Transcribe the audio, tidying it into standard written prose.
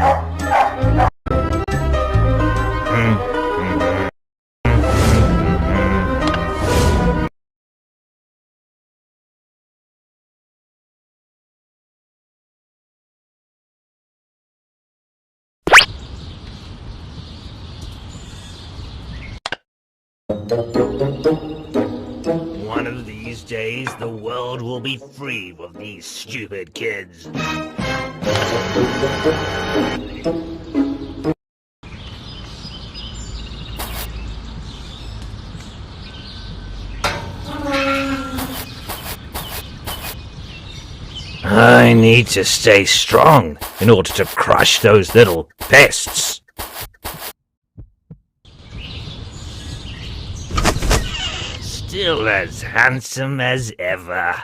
One of these days, the world will be free of these stupid kids. I need to stay strong in order to crush those little pests. Still as handsome as ever.